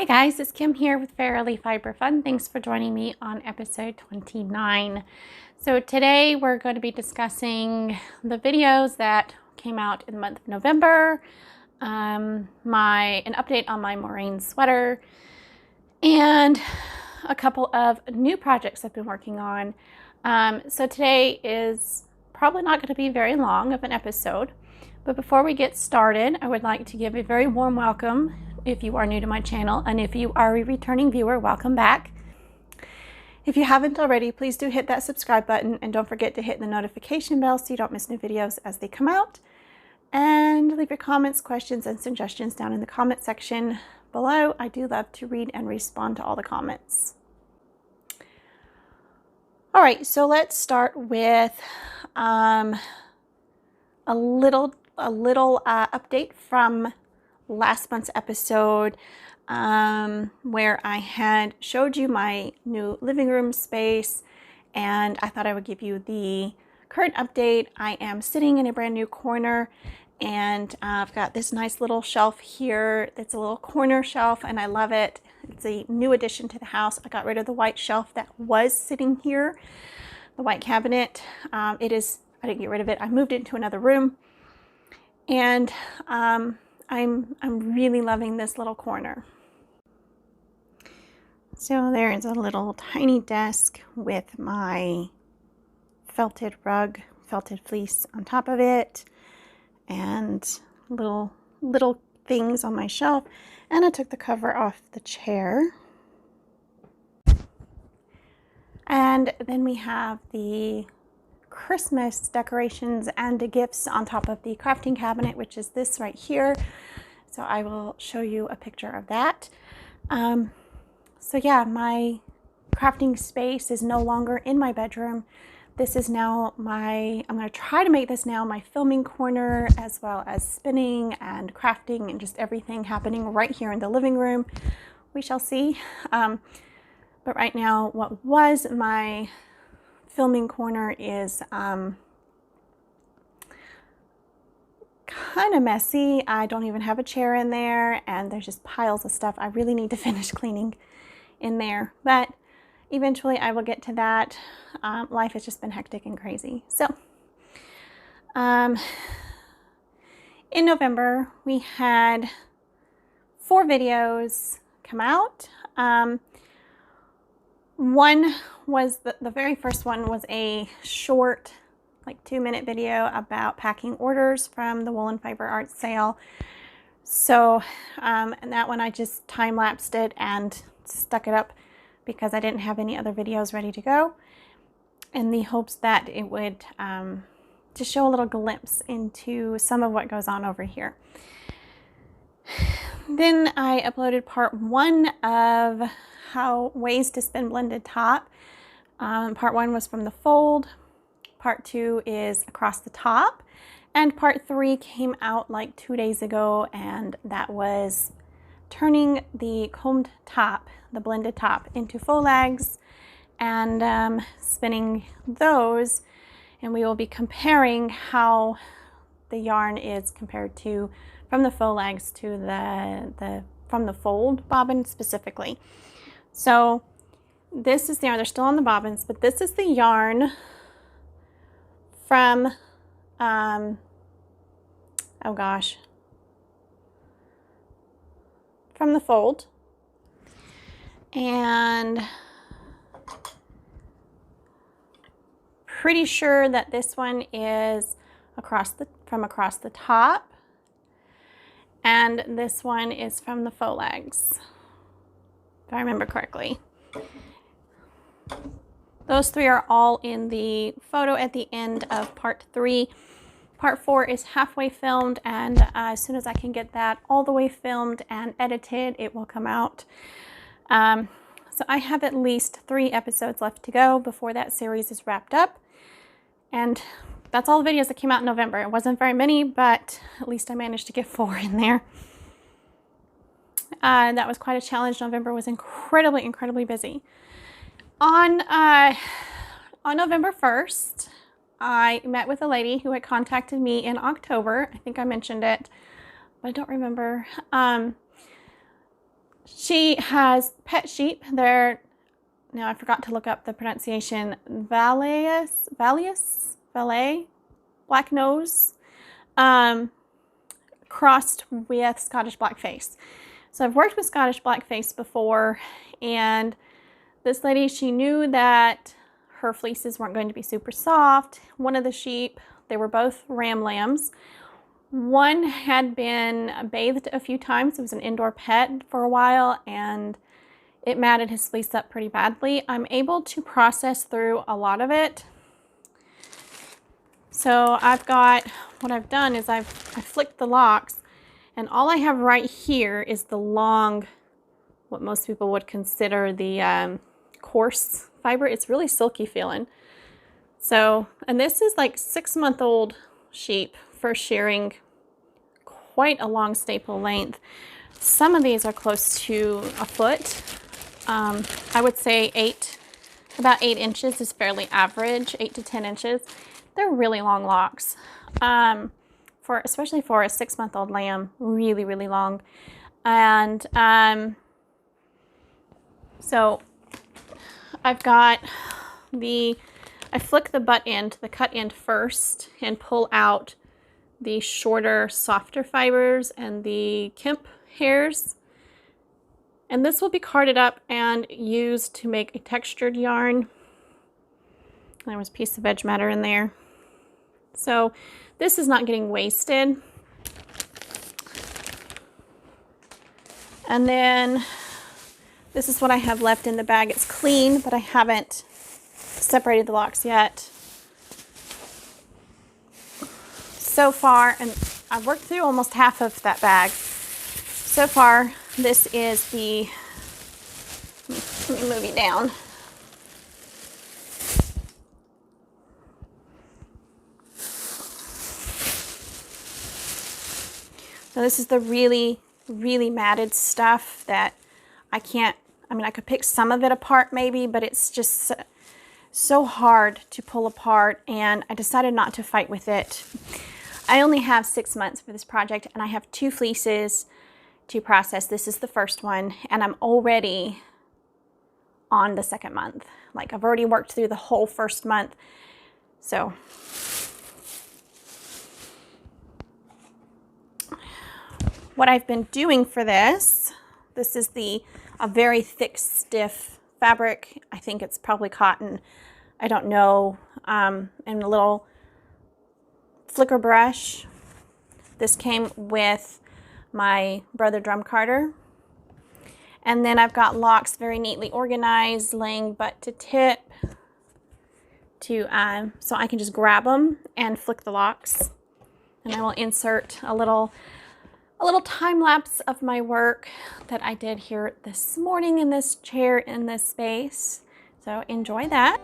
Hey guys, it's Kim here with Fairily Fiber Fun. Thanks for joining me on episode 29. So today we're going to be discussing the videos that came out in the month of November, an update on my Morain sweater, and a couple of new projects I've been working on. So today is probably not going to be very long of an episode, but before we get started, I would like to give a very warm welcome if you are new to my channel, and if you are a returning viewer, welcome back. If you haven't already, please do hit that subscribe button and don't forget to hit the notification bell so you don't miss new videos as they come out. And leave your comments, questions, and suggestions down in the comment section below. I do love to read and respond to all the comments. All right, so let's start with a little update from last month's episode, where I had showed you my new living room space, and I thought I would give you the current update. I am sitting in a brand new corner, and I've got this nice little shelf here. It's a little corner shelf, and I love it. It's a new addition to the house. I got rid of the white shelf that was sitting here, the white cabinet. I didn't get rid of it. I moved it into another room, and I'm really loving this little corner. So there is a little tiny desk with my felted rug, felted fleece on top of it, and little things on my shelf. And I took the cover off the chair. And then we have the Christmas decorations and gifts on top of the crafting cabinet, which is this right here. So I will show you a picture of that. So yeah, my crafting space is no longer in my bedroom. This is now I'm going to try to make this now my filming corner, as well as spinning and crafting and just everything happening right here in the living room. We shall see. But right now, what was my filming corner is kind of messy. I don't even have a chair in there, and there's just piles of stuff I really need to finish cleaning in there, but eventually I will get to that. Life has just been hectic and crazy. So in November we had 4 videos come out. One was the very first one was a short, like 2-minute video about packing orders from the Woolen Fiber Art sale. So and that one I just time-lapsed it and stuck it up because I didn't have any other videos ready to go, in the hopes that it would just show a little glimpse into some of what goes on over here. Then I uploaded part 1 of ways to spin blended top. Part 1 was from the fold, part 2 is across the top, and part 3 came out like 2 days ago, and that was turning the combed top, the blended top, into faux legs and spinning those. And we will be comparing how the yarn is compared to from the faux legs to from the fold bobbin specifically. So this is the yarn, they're still on the bobbins, but this is the yarn from, oh gosh, from the fold. And pretty sure that this one is from across the top, and this one is from the faux legs, if I remember correctly. Those 3 are all in the photo at the end of part 3. Part 4 is halfway filmed, and as soon as I can get that all the way filmed and edited, it will come out. So I have at least 3 episodes left to go before that series is wrapped up. And that's all the videos that came out in November. It wasn't very many, but at least I managed to get 4 in there. That was quite a challenge. November was incredibly busy. On November 1st, I met with a lady who had contacted me in October. I think I mentioned it, but I don't remember. She has pet sheep. They're, now I forgot to look up the pronunciation, Valais Black Nose, crossed with Scottish Blackface. So I've worked with Scottish Blackface before, and this lady, she knew that her fleeces weren't going to be super soft. One of the sheep, they were both ram lambs. One had been bathed a few times. It was an indoor pet for a while, and it matted his fleece up pretty badly. I'm able to process through a lot of it. So I've got, what I've done is I flicked the locks, and all I have right here is the long, what most people would consider the coarse fiber. It's really silky feeling. So, and this is like 6-month-old sheep for shearing, quite a long staple length. Some of these are close to a foot. I would say about 8 inches is fairly average, 8 to 10 inches. They're really long locks, especially for a 6-month-old lamb, really, really long. And so I've got I flick the butt end, the cut end first, and pull out the shorter, softer fibers and the Kemp hairs. And this will be carded up and used to make a textured yarn. There was a piece of edge matter in there. So this is not getting wasted. And then this is what I have left in the bag. It's clean, but I haven't separated the locks yet. So far, and I've worked through almost half of that bag. So far, this is the, let me move you down. So this is the really, really matted stuff that I could pick some of it apart maybe, but it's just so hard to pull apart, and I decided not to fight with it. I only have 6 months for this project, and I have 2 fleeces to process. This is the first one, and I'm already on the 2nd month. Like, I've already worked through the whole 1st month. So what I've been doing for this is a very thick, stiff fabric. I think it's probably cotton. I don't know. And a little flicker brush. This came with my Brother Drum Carder. And then I've got locks very neatly organized, laying butt to tip, so I can just grab them and flick the locks. And I will insert a little time lapse of my work that I did here this morning in this chair in this space. So enjoy that.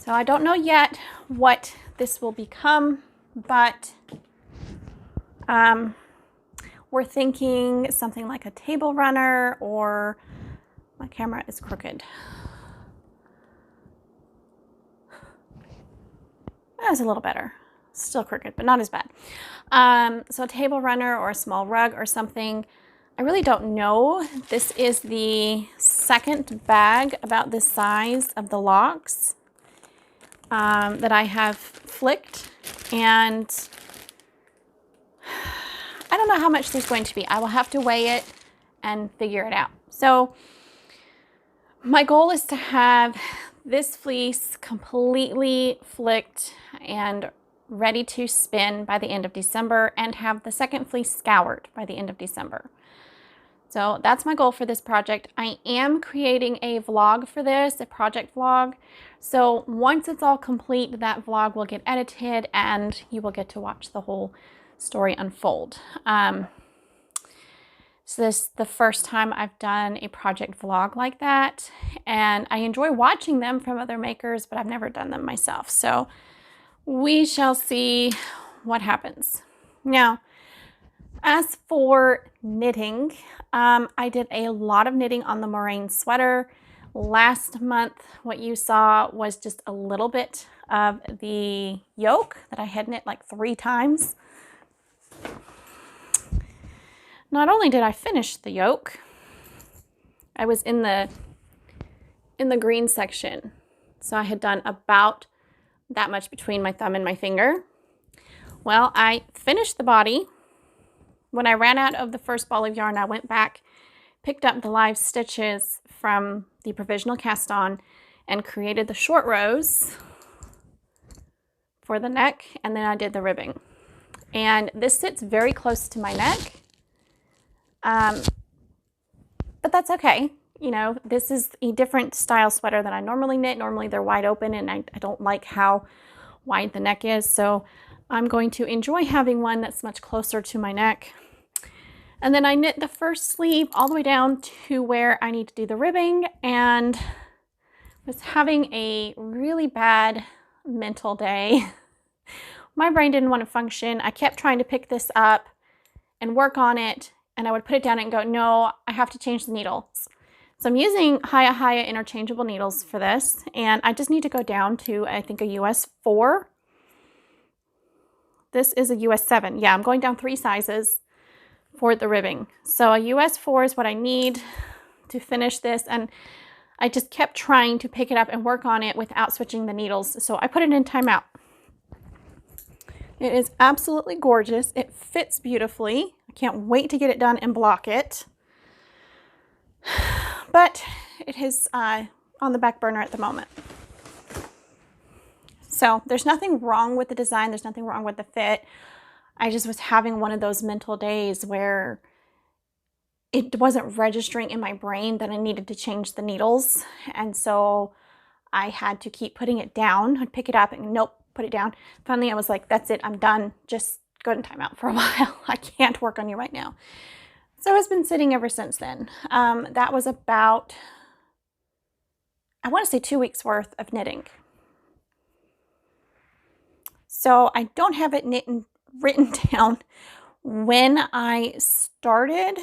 So I don't know yet what this will become, but we're thinking something like a table runner, or my camera is crooked. That's a little better. Still crooked, but not as bad. So a table runner or a small rug or something. I really don't know. This is the 2nd bag about this size of the locks that I have flicked, and I don't know how much there's going to be. I will have to weigh it and figure it out. So my goal is to have this fleece completely flicked and ready to spin by the end of December and have the second fleece scoured by the end of December. So that's my goal for this project. I am creating a vlog for this, a project vlog. So once it's all complete, that vlog will get edited and you will get to watch the whole story unfold. So this is the first time I've done a project vlog like that. And I enjoy watching them from other makers, but I've never done them myself. So we shall see what happens. Now, as for knitting, I did a lot of knitting on the Morain sweater. Last month, what you saw was just a little bit of the yoke that I had knit like 3 times. Not only did I finish the yoke, I was in the green section. So I had done about that much between my thumb and my finger. Well, I finished the body. When I ran out of the first ball of yarn, I went back, picked up the live stitches from the provisional cast on and created the short rows for the neck, and then I did the ribbing. And this sits very close to my neck, but that's okay. You know, this is a different style sweater than I normally knit. Normally they're wide open and I don't like how wide the neck is, so I'm going to enjoy having one that's much closer to my neck. And then I knit the first sleeve all the way down to where I need to do the ribbing, and was having a really bad mental day. My brain didn't want to function. I kept trying to pick this up and work on it, and I would put it down and go, no, I have to change the needles. So I'm using Haya interchangeable needles for this, and I just need to go down to, I think, a US 4. This is a US 7. Yeah, I'm going down 3 sizes for the ribbing. So a US 4 is what I need to finish this, and I just kept trying to pick it up and work on it without switching the needles. So I put it in timeout. It is absolutely gorgeous. It fits beautifully. I can't wait to get it done and block it. But it is on the back burner at the moment. So there's nothing wrong with the design. There's nothing wrong with the fit. I just was having one of those mental days where it wasn't registering in my brain that I needed to change the needles. And so I had to keep putting it down. I'd pick it up and nope, put it down. Finally, I was like, that's it, I'm done. Just go in timeout for a while. I can't work on you right now. So it's been sitting ever since then. That was about, I want to say 2 weeks worth of knitting. So I don't have it written down when I started.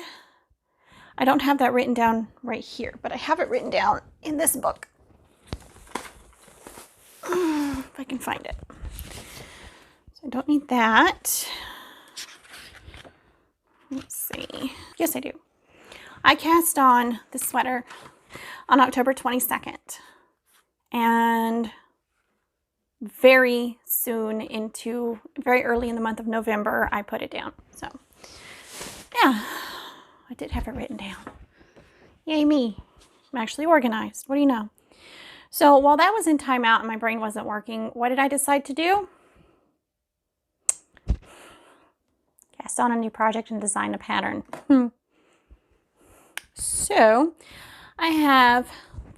I don't have that written down right here, but I have it written down in this book. If I can find it. So I don't need that. Let's see. Yes, I do. I cast on the sweater on October 22nd. And very early in the month of November, I put it down. So, yeah, I did have it written down. Yay me. I'm actually organized. What do you know? So while that was in timeout and my brain wasn't working, what did I decide to do? Cast on a new project and design a pattern. So I have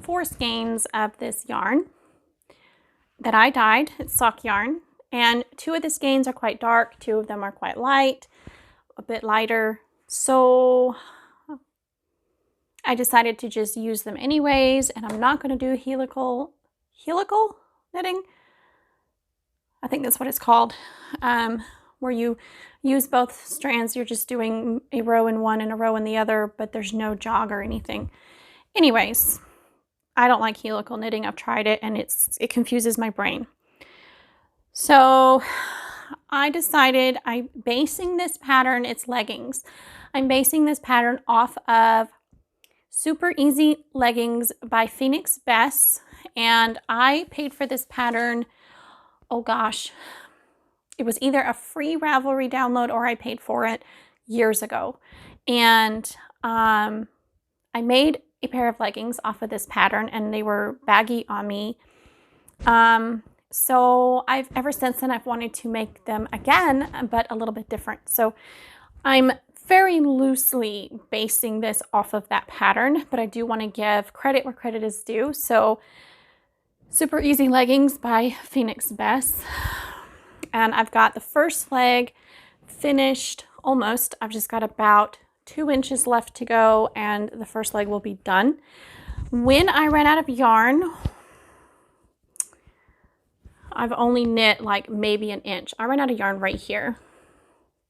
4 skeins of this yarn that I dyed. It's sock yarn, and 2 of the skeins are quite dark, 2 of them are quite light, a bit lighter. So I decided to just use them anyways, and I'm not going to do helical knitting. I think that's what it's called, where you use both strands. You're just doing a row in one and a row in the other, but there's no jog or anything. Anyways, I don't like helical knitting. I've tried it and it confuses my brain. So I decided I'm basing this pattern, it's leggings. I'm basing this pattern off of Super Easy Leggings by Phoenix Bess. And I paid for this pattern, oh gosh, it was either a free Ravelry download or I paid for it years ago. And I made a pair of leggings off of this pattern, and they were baggy on me. So ever since then, I've wanted to make them again, but a little bit different. So I'm very loosely basing this off of that pattern, but I do want to give credit where credit is due. So Super Easy Leggings by Phoenix Bess. And I've got the first leg finished almost. I've just got about 2 inches left to go, and the first leg will be done. When I ran out of yarn, I've only knit like maybe an inch. I ran out of yarn right here,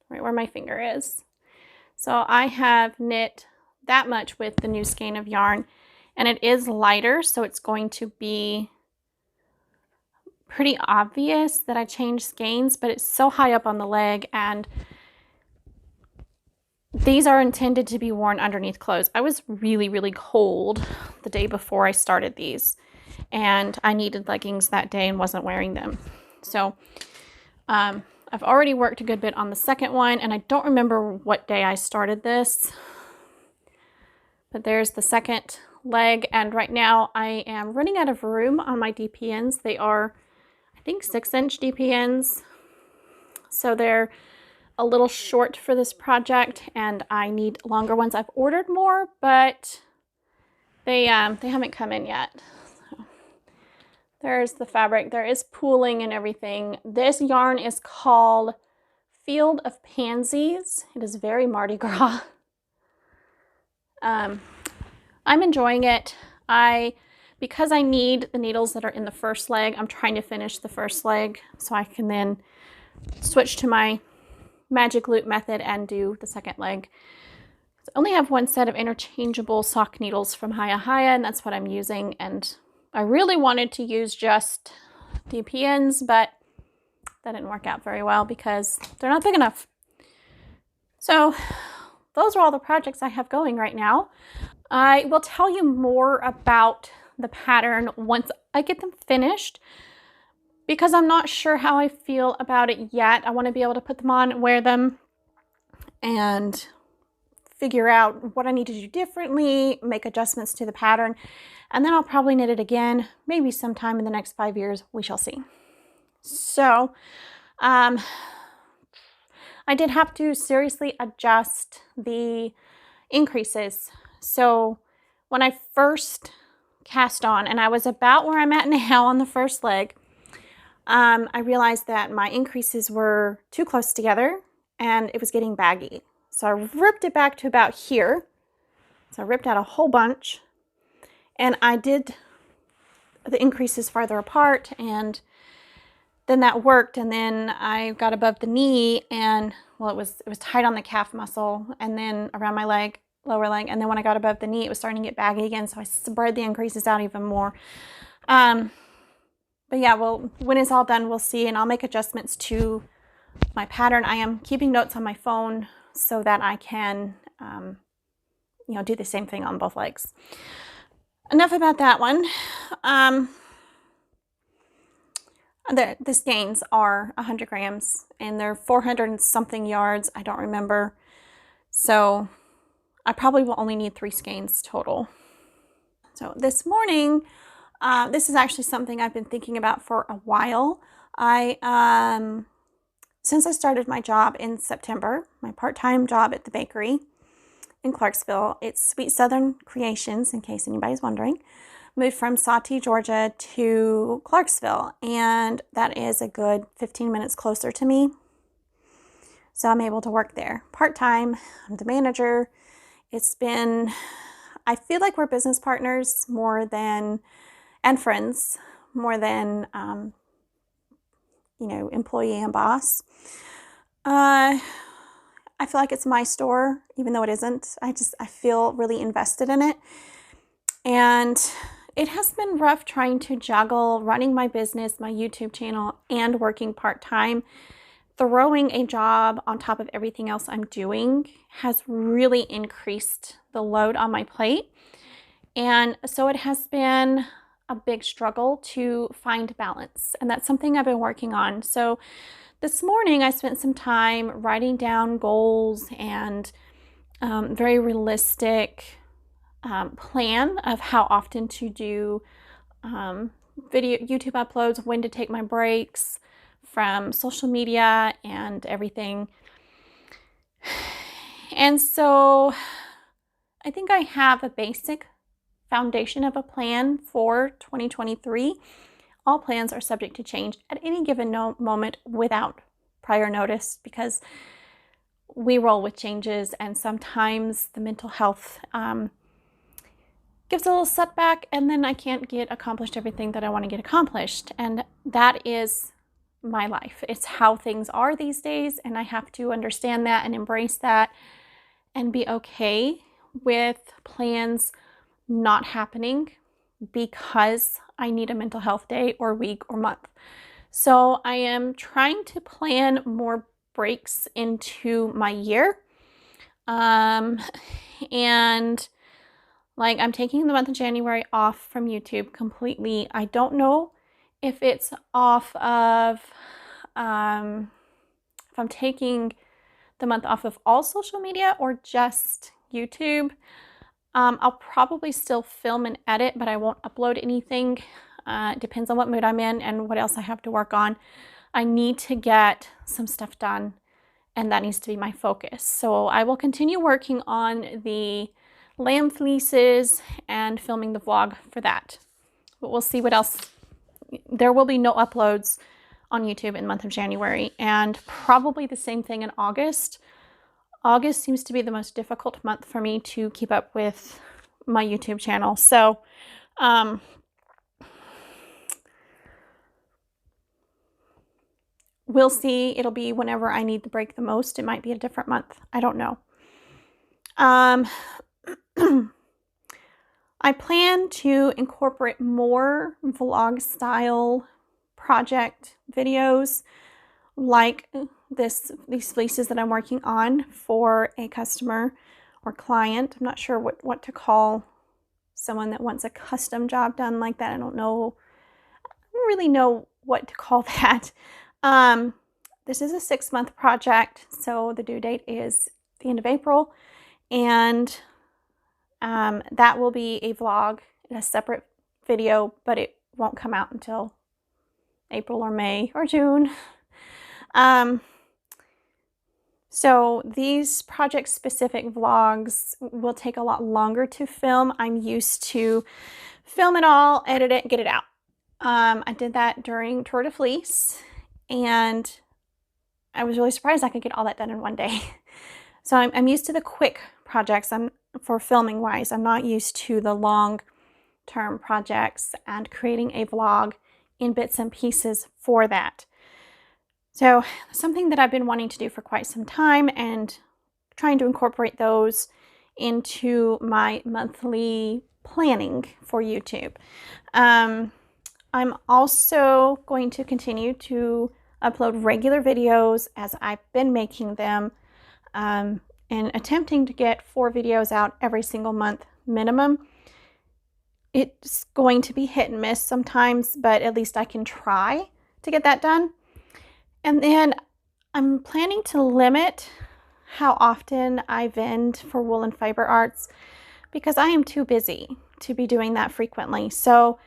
right where my finger is. So I have knit that much with the new skein of yarn, and it is lighter, so it's going to be pretty obvious that I changed skeins, but it's so high up on the leg, and these are intended to be worn underneath clothes. I was really, really cold the day before I started these, and I needed leggings that day and wasn't wearing them. So I've already worked a good bit on the second one, and I don't remember what day I started this, but there's the second leg, and right now I am running out of room on my DPNs. They are, I think, 6-inch DPNs, so they're a little short for this project, and I need longer ones. I've ordered more, but they haven't come in yet. So there's the fabric. There is pooling and everything. This yarn is called Field of Pansies. It is very Mardi Gras. I'm enjoying it. Because I need the needles that are in the first leg, I'm trying to finish the first leg so I can then switch to my magic loop method and do the second leg. I only have one set of interchangeable sock needles from Hiya Hiya, and that's what I'm using. And I really wanted to use just DPNs, but that didn't work out very well because they're not big enough. So those are all the projects I have going right now. I will tell you more about the pattern once I get them finished, because I'm not sure how I feel about it yet. I want to be able to put them on, wear them, and figure out what I need to do differently, make adjustments to the pattern, and then I'll probably knit it again, maybe sometime in the next 5 years. We shall see. So I did have to seriously adjust the increases. So when I first cast on, and I was about where I'm at now on the first leg, I realized that my increases were too close together and it was getting baggy. So I ripped it back to about here. So I ripped out a whole bunch, and I did the increases farther apart, and then that worked. And then I got above the knee, and well, it was tight on the calf muscle and then around my leg, lower leg. And then when I got above the knee, it was starting to get baggy again. So I spread the increases out even more. But yeah, well, when it's all done, we'll see, and I'll make adjustments to my pattern. I am keeping notes on my phone so that I can, do the same thing on both legs. Enough about that one. The skeins are 100 grams, and they're 400 and something yards. I don't remember. So I probably will only need 3 skeins total. So this morning, this is actually something I've been thinking about for a while. Since I started my job in September, my part-time job at the bakery in Clarksville, it's Sweet Southern Creations, in case anybody's wondering, moved from Sawtee, Georgia to Clarksville, and that is a good 15 minutes closer to me. So I'm able to work there part-time. I'm the manager. I feel like we're business partners and friends more than, employee and boss. I feel like it's my store, even though it isn't. I feel really invested in it. And it has been rough trying to juggle running my business, my YouTube channel, and working part-time. Throwing a job on top of everything else I'm doing has really increased the load on my plate. And so it has been a big struggle to find balance. And that's something I've been working on. So this morning I spent some time writing down goals and very realistic plan of how often to do video YouTube uploads, when to take my breaks from social media and everything. And so I think I have a basic foundation of a plan for 2023. All plans are subject to change at any given moment without prior notice, because we roll with changes, and sometimes the mental health gives a little setback, and then I can't get accomplished everything that I want to get accomplished. And that is my life. It's how things are these days, and I have to understand that and embrace that and be okay with plans not happening because I need a mental health day or week or month. So I am trying to plan more breaks into my year. And like, I'm taking the month of January off from YouTube completely. I don't know if it's off of, if I'm taking the month off of all social media or just YouTube. I'll probably still film and edit, but I won't upload anything. It depends on what mood I'm in and what else I have to work on. I need to get some stuff done, and that needs to be my focus. So I will continue working on the lamb fleeces and filming the vlog for that. But we'll see what else. There will be no uploads on YouTube in the month of January, and probably the same thing in August. August seems to be the most difficult month for me to keep up with my YouTube channel. So, we'll see. It'll be whenever I need the break the most. It might be a different month. I don't know. I plan to incorporate more vlog style project videos like these fleeces that I'm working on for a customer or client. I'm not sure what to call someone that wants a custom job done like that. I don't really know what to call that. This is a 6-month project, so the due date is the end of April, and that will be a vlog in a separate video, but it won't come out until April or May or June. So these project-specific vlogs will take a lot longer to film. I'm used to film it all, edit it, get it out. I did that during Tour de Fleece, and I was really surprised I could get all that done in one day. So I'm used to the quick projects. For filming wise, I'm not used to the long-term projects and creating a vlog in bits and pieces for that. So something that I've been wanting to do for quite some time, and trying to incorporate those into my monthly planning for YouTube. I'm also going to continue to upload regular videos as I've been making them, and attempting to get 4 videos out every single month minimum. It's going to be hit and miss sometimes, but at least I can try to get that done. And then I'm planning to limit how often I vend for wool and fiber arts, because I am too busy to be doing that frequently. So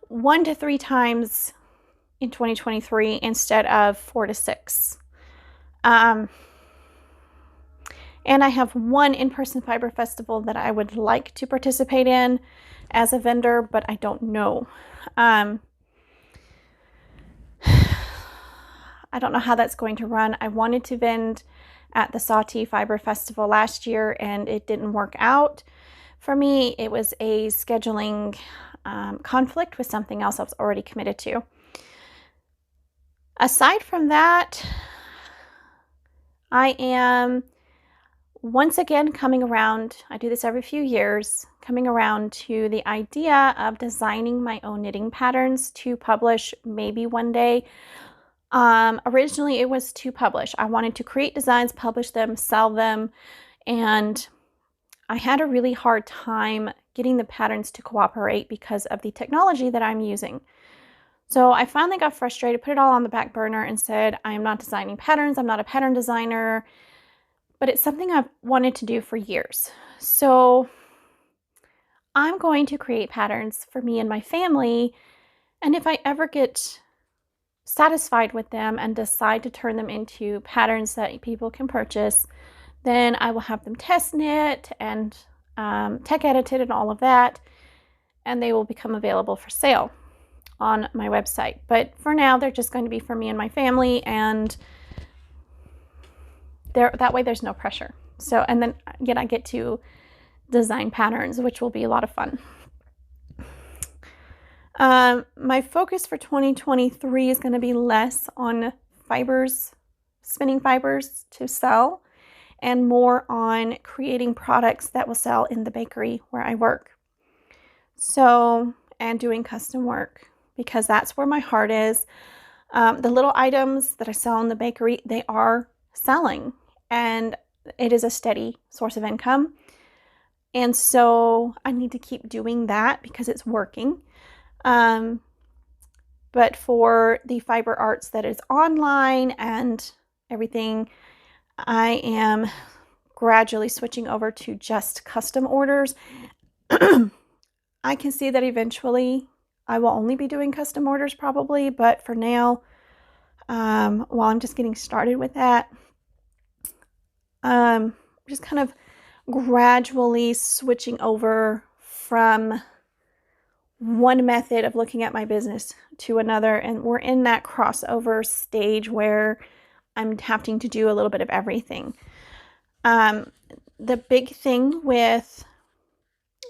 1 to 3 times in 2023 instead of 4 to 6. And I have one in-person fiber festival that I would like to participate in as a vendor, but I don't know. I don't know how that's going to run. I wanted to vend at the Sawtee Fiber Festival last year, and it didn't work out for me. It was a scheduling conflict with something else I was already committed to. Aside from that, I am once again coming around, I do this every few years, coming around to the idea of designing my own knitting patterns to publish maybe one day. Originally it was to publish. I wanted to create designs, publish them, sell them, and I had a really hard time getting the patterns to cooperate because of the technology that I'm using. So I finally got frustrated, put it all on the back burner, and said, I am not designing patterns. I'm not a pattern designer, but it's something I've wanted to do for years. So I'm going to create patterns for me and my family. And if I ever get satisfied with them and decide to turn them into patterns that people can purchase, then I will have them test knit and tech edited and all of that, and they will become available for sale on my website. But for now, they're just going to be for me and my family, and that way there's no pressure. So, and then again, I get to design patterns, which will be a lot of fun. My focus for 2023 is going to be less on fibers, spinning fibers to sell, and more on creating products that will sell in the bakery where I work. So, and doing custom work, because that's where my heart is. The little items that I sell in the bakery, they are selling, and it is a steady source of income. And so I need to keep doing that because it's working. But for the fiber arts that is online and everything, I am gradually switching over to just custom orders. I can see that eventually I will only be doing custom orders probably, but for now, while I'm just getting started with that, just kind of gradually switching over from one method of looking at my business to another, and we're in that crossover stage where I'm having to do a little bit of everything. The big thing with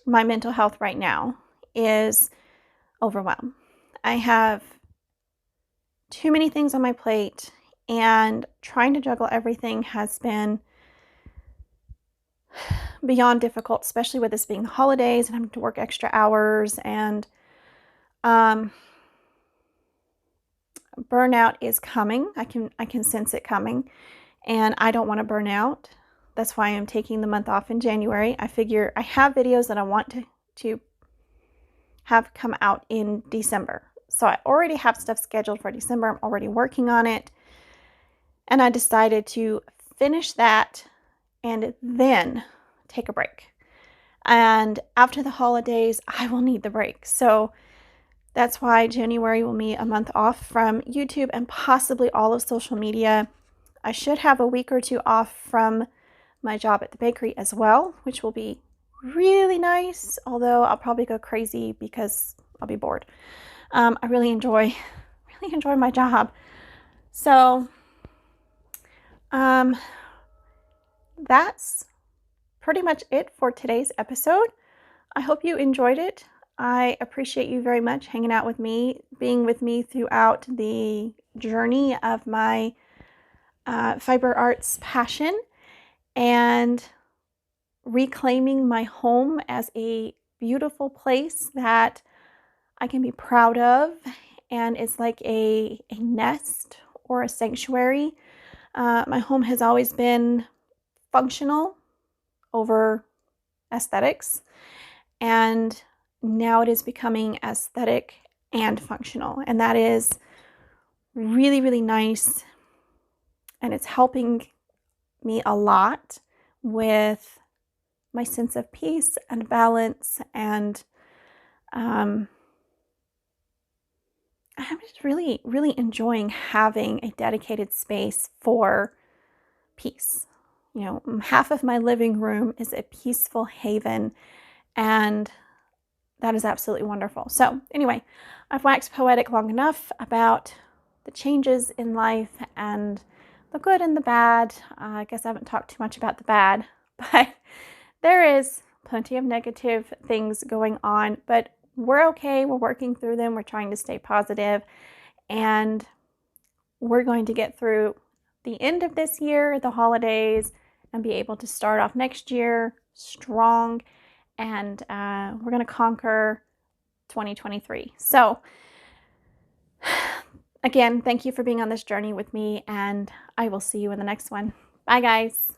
my mental health right now is overwhelm. I have too many things on my plate, and trying to juggle everything has been beyond difficult, especially with this being the holidays and having to work extra hours, and burnout is coming. I can sense it coming, and I don't want to burn out. That's why I'm taking the month off in January. I figure I have videos that I want to have come out in December. So I already have stuff scheduled for December. I'm already working on it. And I decided to finish that and then take a break. And after the holidays, I will need the break. So that's why January will be a month off from YouTube and possibly all of social media. I should have a week or two off from my job at the bakery as well, which will be really nice, although I'll probably go crazy because I'll be bored. I really enjoy my job. So that's pretty much it for today's episode. I hope you enjoyed it. I appreciate you very much hanging out with me, being with me throughout the journey of my fiber arts passion, and reclaiming my home as a beautiful place that I can be proud of, and it's like a nest or a sanctuary. My home has always been functional over aesthetics, and now it is becoming aesthetic and functional, and that is really, really nice, and it's helping me a lot with my sense of peace and balance, and I'm just really, really enjoying having a dedicated space for peace. You know, half of my living room is a peaceful haven, and that is absolutely wonderful. So anyway, I've waxed poetic long enough about the changes in life and the good and the bad. I guess I haven't talked too much about the bad, but there is plenty of negative things going on, but we're okay. We're working through them. We're trying to stay positive, and we're going to get through the end of this year, the holidays, and be able to start off next year strong, and we're going to conquer 2023. So again, thank you for being on this journey with me, and I will see you in the next one. Bye, guys.